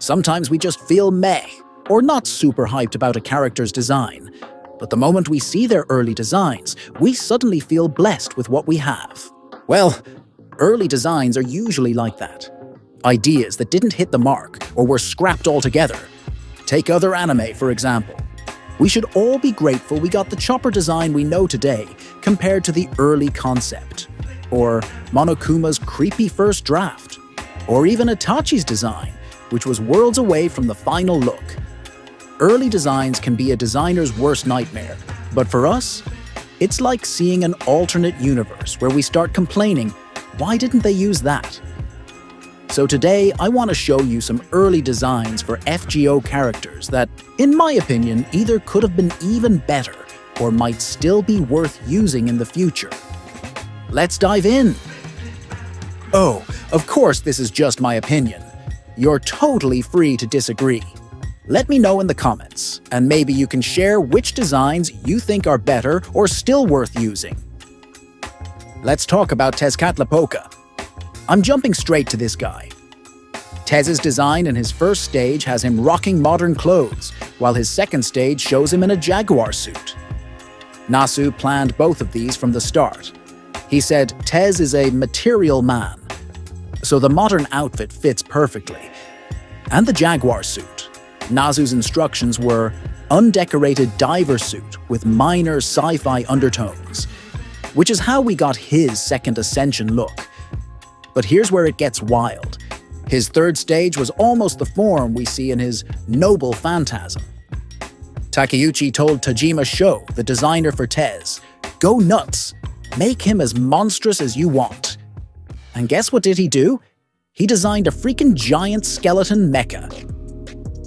Sometimes we just feel meh, or not super hyped about a character's design. But the moment we see their early designs, we suddenly feel blessed with what we have. Well, early designs are usually like that. Ideas that didn't hit the mark or were scrapped altogether. Take other anime, for example. We should all be grateful we got the chopper design we know today compared to the early concept. Or Monokuma's creepy first draft. Or even Itachi's design, which was worlds away from the final look. Early designs can be a designer's worst nightmare, but for us, it's like seeing an alternate universe where we start complaining, why didn't they use that? So today, I want to show you some early designs for FGO characters that, in my opinion, either could have been even better or might still be worth using in the future. Let's dive in! Oh, of course this is just my opinion. You're totally free to disagree. Let me know in the comments, and maybe you can share which designs you think are better or still worth using. Let's talk about Tezcatlipoca. I'm jumping straight to this guy. Tez's design in his first stage has him rocking modern clothes, while his second stage shows him in a jaguar suit. Nasu planned both of these from the start. He said Tez is a material man, so the modern outfit fits perfectly. And the jaguar suit. Nasu's instructions were undecorated diver suit with minor sci-fi undertones, which is how we got his second Ascension look. But here's where it gets wild. His third stage was almost the form we see in his noble phantasm. Takeuchi told Tajima Sho, the designer for Tez, "Go nuts, make him as monstrous as you want." And guess what did he do? He designed a freaking giant skeleton mecha.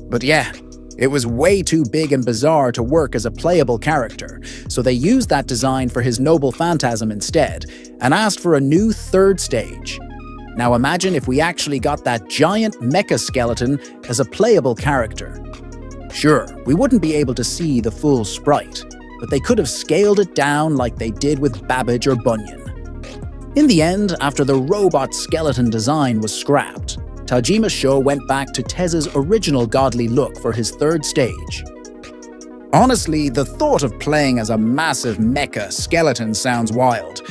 But yeah, it was way too big and bizarre to work as a playable character, so they used that design for his noble phantasm instead, and asked for a new third stage. Now imagine if we actually got that giant mecha skeleton as a playable character. Sure, we wouldn't be able to see the full sprite, but they could have scaled it down like they did with Babbage or Bunyan. In the end, after the robot skeleton design was scrapped, Tajima Sho went back to Tez's original godly look for his third stage. Honestly, the thought of playing as a massive mecha skeleton sounds wild.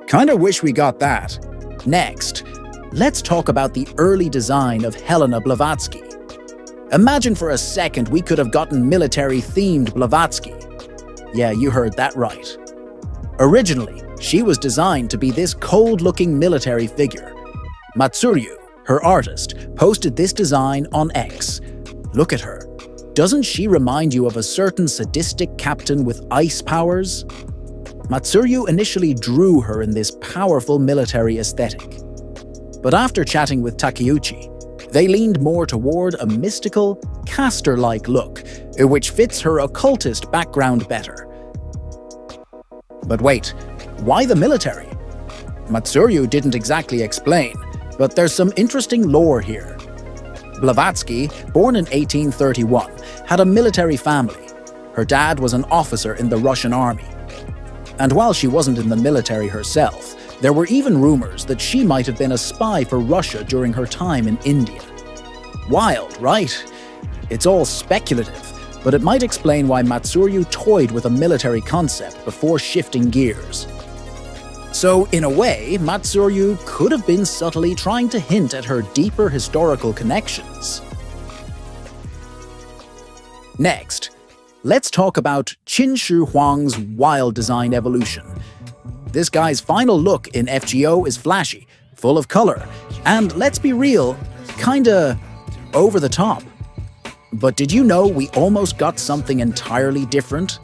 Kinda wish we got that. Next, let's talk about the early design of Helena Blavatsky. Imagine for a second we could have gotten military-themed Blavatsky. Yeah, you heard that right. Originally, she was designed to be this cold-looking military figure. Matsuryu, her artist, posted this design on X. Look at her. Doesn't she remind you of a certain sadistic captain with ice powers? Matsuryu initially drew her in this powerful military aesthetic. But after chatting with Takeuchi, they leaned more toward a mystical, caster-like look, which fits her occultist background better. But wait, why the military? Matsuryu didn't exactly explain, but there's some interesting lore here. Blavatsky, born in 1831, had a military family. Her dad was an officer in the Russian army. And while she wasn't in the military herself, there were even rumors that she might have been a spy for Russia during her time in India. Wild, right? It's all speculative, but it might explain why Matsuryu toyed with a military concept before shifting gears. So, in a way, Matsuryu could have been subtly trying to hint at her deeper historical connections. Next, let's talk about Qin Shi Huang's wild design evolution. This guy's final look in FGO is flashy, full of color, and let's be real, kinda over the top. But did you know we almost got something entirely different?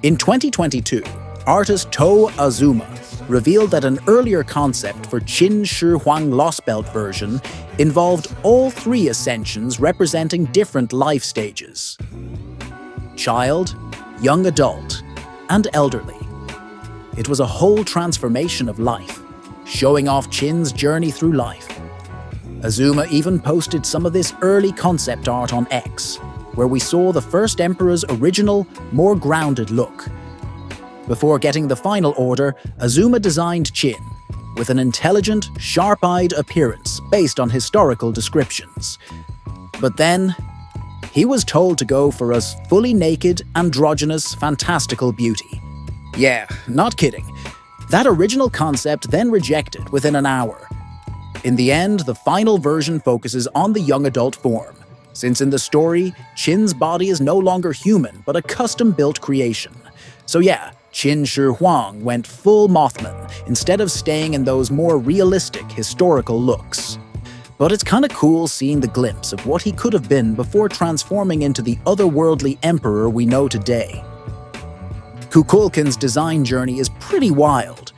In 2022, artist To Azuma revealed that an earlier concept for Qin Shi Huang Lost Belt version involved all three ascensions representing different life stages: child, young adult, and elderly. It was a whole transformation of life, showing off Qin's journey through life. Azuma even posted some of this early concept art on X, where we saw the first emperor's original, more grounded look. Before getting the final order, Azuma designed Qin, with an intelligent, sharp-eyed appearance based on historical descriptions. But then, he was told to go for a fully naked, androgynous, fantastical beauty. Yeah, not kidding. That original concept then rejected within an hour. In the end, the final version focuses on the young adult form, since in the story, Qin's body is no longer human but a custom-built creation. So yeah, Qin Shi Huang went full Mothman instead of staying in those more realistic historical looks. But it's kinda cool seeing the glimpse of what he could have been before transforming into the otherworldly emperor we know today. Kukulkan's design journey is pretty wild.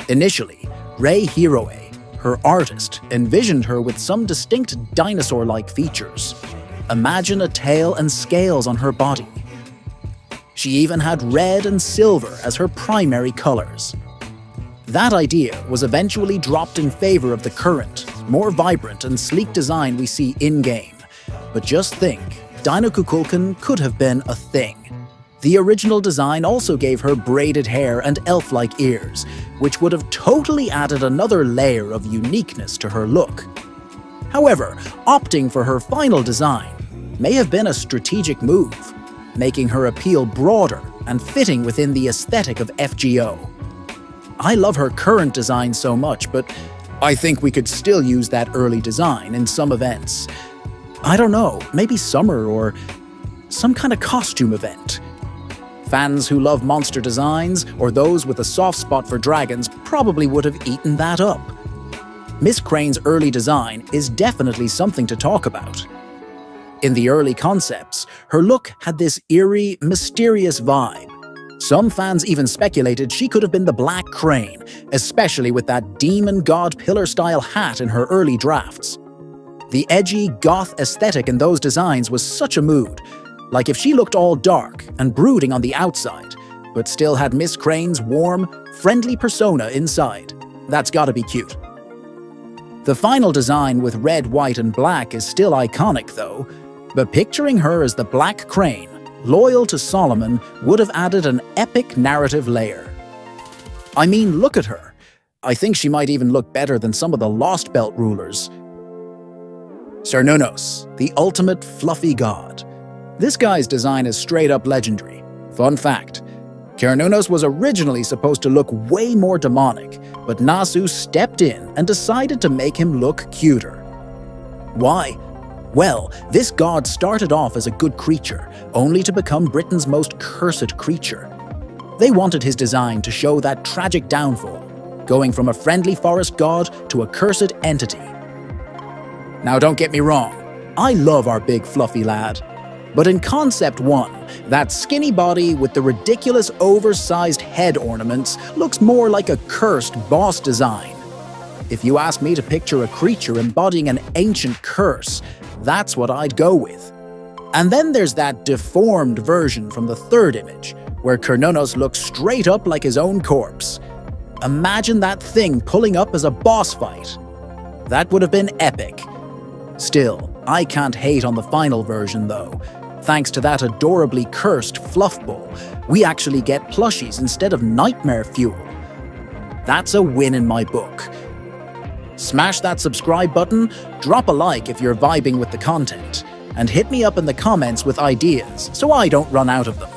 Initially, Rei Hiroe, her artist, envisioned her with some distinct dinosaur-like features. Imagine a tail and scales on her body. She even had red and silver as her primary colors. That idea was eventually dropped in favor of the current, more vibrant and sleek design we see in-game. But just think, Dino Kukulkan could have been a thing. The original design also gave her braided hair and elf-like ears, which would have totally added another layer of uniqueness to her look. However, opting for her final design may have been a strategic move, making her appeal broader and fitting within the aesthetic of FGO. I love her current design so much, but I think we could still use that early design in some events. I don't know, maybe summer or some kind of costume event. Fans who love monster designs, or those with a soft spot for dragons, probably would have eaten that up. Miss Crane's early design is definitely something to talk about. In the early concepts, her look had this eerie, mysterious vibe. Some fans even speculated she could have been the Black Crane, especially with that demon god pillar-style hat in her early drafts. The edgy, goth aesthetic in those designs was such a mood, like if she looked all dark and brooding on the outside, but still had Miss Crane's warm, friendly persona inside. That's gotta be cute. The final design with red, white, and black is still iconic though, but picturing her as the Black Crane, loyal to Solomon, would have added an epic narrative layer. I mean, look at her. I think she might even look better than some of the Lost Belt rulers. Cernunnos, the ultimate fluffy god. This guy's design is straight up legendary. Fun fact, Cernunnos was originally supposed to look way more demonic, but Nasu stepped in and decided to make him look cuter. Why? Well, this god started off as a good creature, only to become Britain's most cursed creature. They wanted his design to show that tragic downfall, going from a friendly forest god to a cursed entity. Now don't get me wrong, I love our big fluffy lad. But in Concept 1, that skinny body with the ridiculous oversized head ornaments looks more like a cursed boss design. If you ask me to picture a creature embodying an ancient curse, that's what I'd go with. And then there's that deformed version from the third image, where Cernunnos looks straight up like his own corpse. Imagine that thing pulling up as a boss fight. That would have been epic. Still, I can't hate on the final version though. Thanks to that adorably cursed fluff ball, we actually get plushies instead of nightmare fuel. That's a win in my book. Smash that subscribe button, drop a like if you're vibing with the content, and hit me up in the comments with ideas so I don't run out of them.